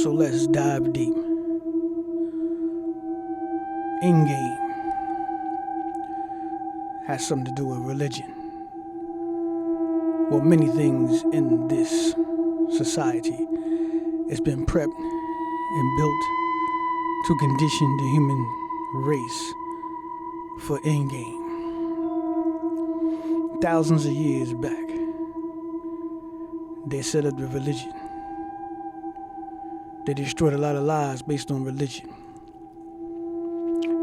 So let's dive deep. Endgame has something to do with religion. Well, many things in this society has been prepped and built to condition the human race for endgame. Thousands of years back, they set up the religion. They destroyed a lot of lives based on religion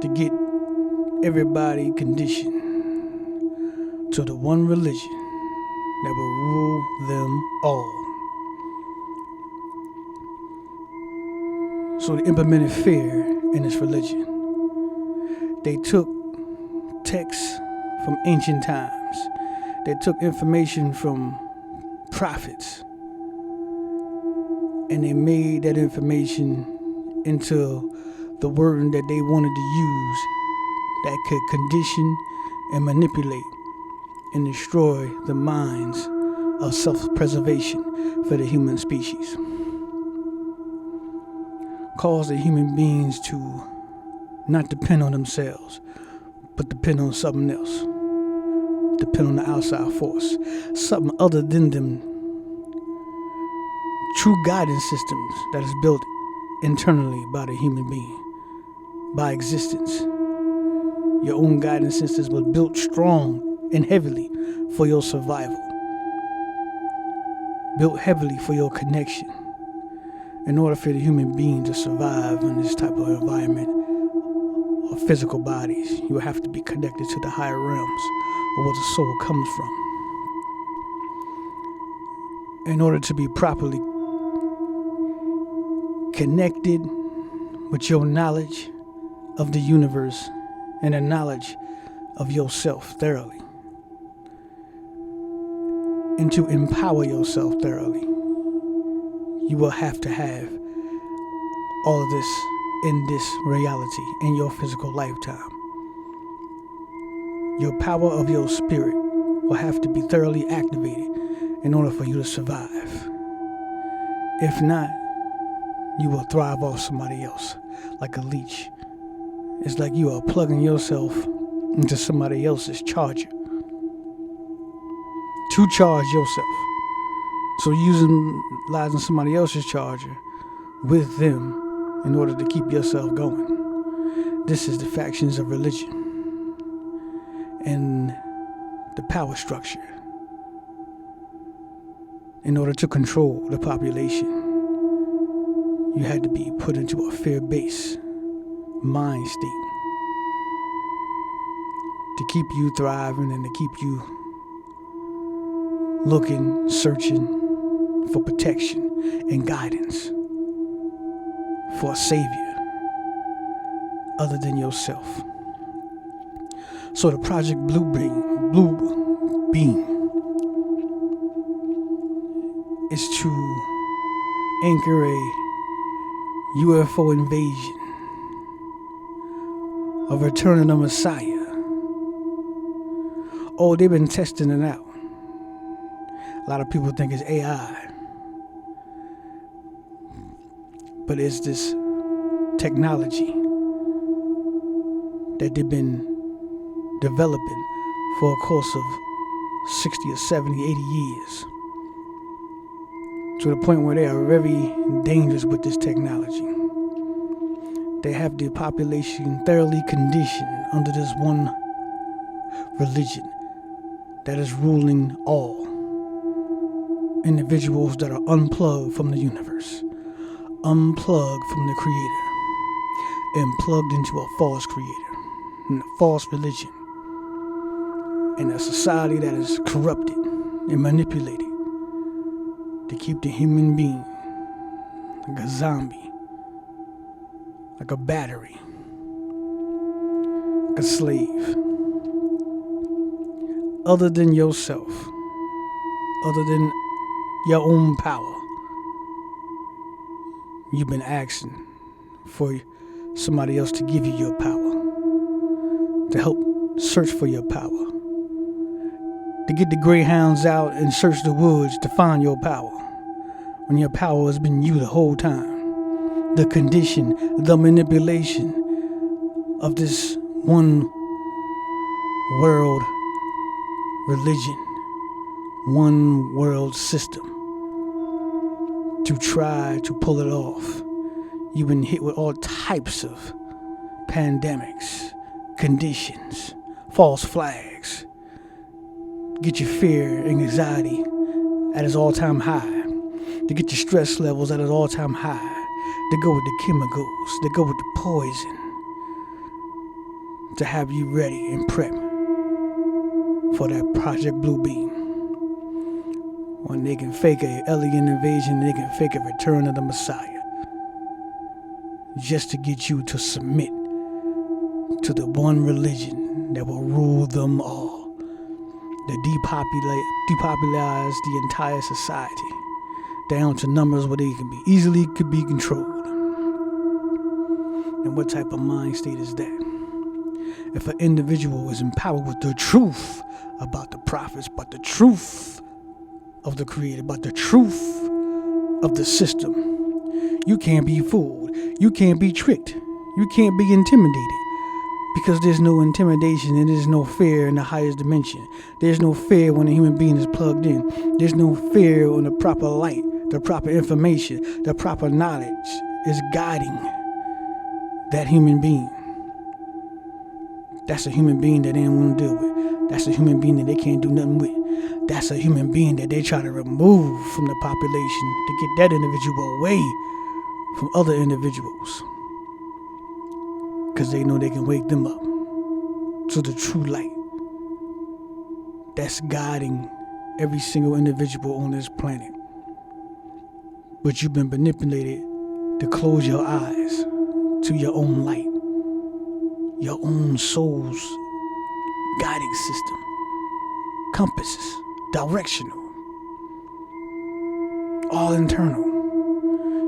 to get everybody conditioned to the one religion that will rule them all. So they implemented fear in this religion. They took texts from ancient times. They took information from prophets, and they made that information into the word that they wanted to use that could condition and manipulate and destroy the minds of self-preservation for the human species. Cause the human beings to not depend on themselves, but depend on something else. Depend on the outside force, something other than them. True guidance systems that is built internally by the human being, by existence. Your own guidance systems was built strong and heavily for your survival. Built heavily for your connection. In order for the human being to survive in this type of environment or physical bodies, you have to be connected to the higher realms of where the soul comes from. In order to be properly connected with your knowledge of the universe and the knowledge of yourself thoroughly, and to empower yourself thoroughly, you will have to have all of this in this reality, in your physical lifetime. Your power of your spirit will have to be thoroughly activated in order for you to survive. If not, you will thrive off somebody else, like a leech. It's like you are plugging yourself into somebody else's charger to charge yourself. So utilizing somebody else's charger with them in order to keep yourself going. This is the factions of religion and the power structure. In order to control the population, you had to be put into a fear-based mind state to keep you thriving and to keep you looking, searching for protection and guidance, for a savior other than yourself. So the Project Blue Beam is to anchor a UFO invasion of returning the Messiah. Oh, they've been testing it out. A lot of people think it's AI. But it's this technology that they've been developing for a course of 60 or 70, 80 years. To the point where they are very dangerous with this technology. They have the population thoroughly conditioned under this one religion that is ruling all. Individuals that are unplugged from the universe, unplugged from the creator, and plugged into a false creator, and a false religion, and a society that is corrupted and manipulated to keep the human being like a zombie, like a battery, like a slave. Other than yourself, other than your own power, you've been asking for somebody else to give you your power, to help search for your power, to get the greyhounds out and search the woods to find your power, when your power has been you the whole time. the condition, the manipulation of this one world religion, one world system to try to pull it off. You've been hit with all types of pandemics, conditions, false flags, get your fear and anxiety at its all-time high, to get your stress levels at its all-time high, to go with the chemicals, to go with the poison, to have you ready and prep for that Project Bluebeam. When they can fake an alien invasion, they can fake a return of the Messiah, just to get you to submit to the one religion that will rule them all, that depopularize the entire society down to numbers where they can be easily could be controlled. And what type of mind state is that? If an individual is empowered with the truth about the prophets, about the truth of the Creator, about the truth of the system, you can't be fooled. You can't be tricked. You can't be intimidated. Because there's no intimidation and there's no fear in the highest dimension. There's no fear when a human being is plugged in. There's no fear when the proper light, the proper information, the proper knowledge is guiding that human being. That's a human being that they don't want to deal with. That's a human being that they can't do nothing with. That's a human being that they try to remove from the population to get that individual away from other individuals. Because they know they can wake them up to the true light that's guiding every single individual on this planet. But you've been manipulated to close your eyes to your own light, your own soul's guiding system, compasses, directional, all internal.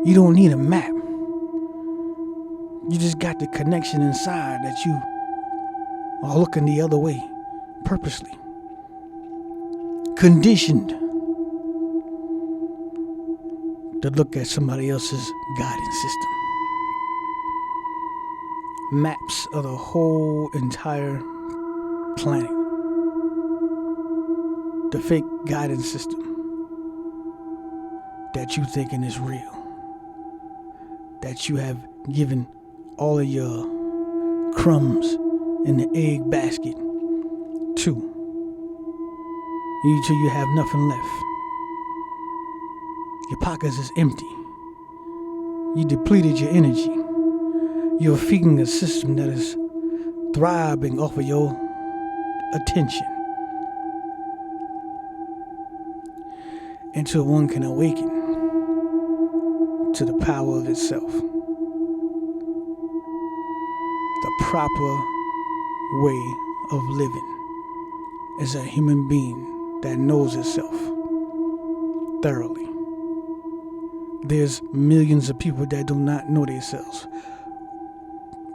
You don't need a map. You just got the connection inside that you are looking the other way purposely. Conditioned to look at somebody else's guidance system. Maps of the whole entire planet. The fake guidance system that you thinking is real. That you have given all of your crumbs in the egg basket to. Until you have nothing left. Your pockets is empty. You depleted your energy. You're feeding a system that is thriving off of your attention. Until one can awaken to the power of itself. The proper way of living is a human being that knows itself thoroughly. There's millions of people that do not know themselves,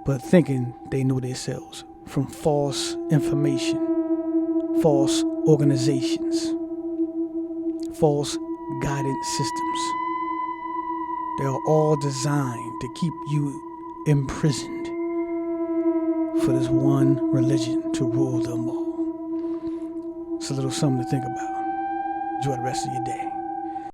but thinking they know themselves from false information, false organizations, false guidance systems. They are all designed to keep you imprisoned for this one religion to rule them all. It's a little something to think about. Enjoy the rest of your day.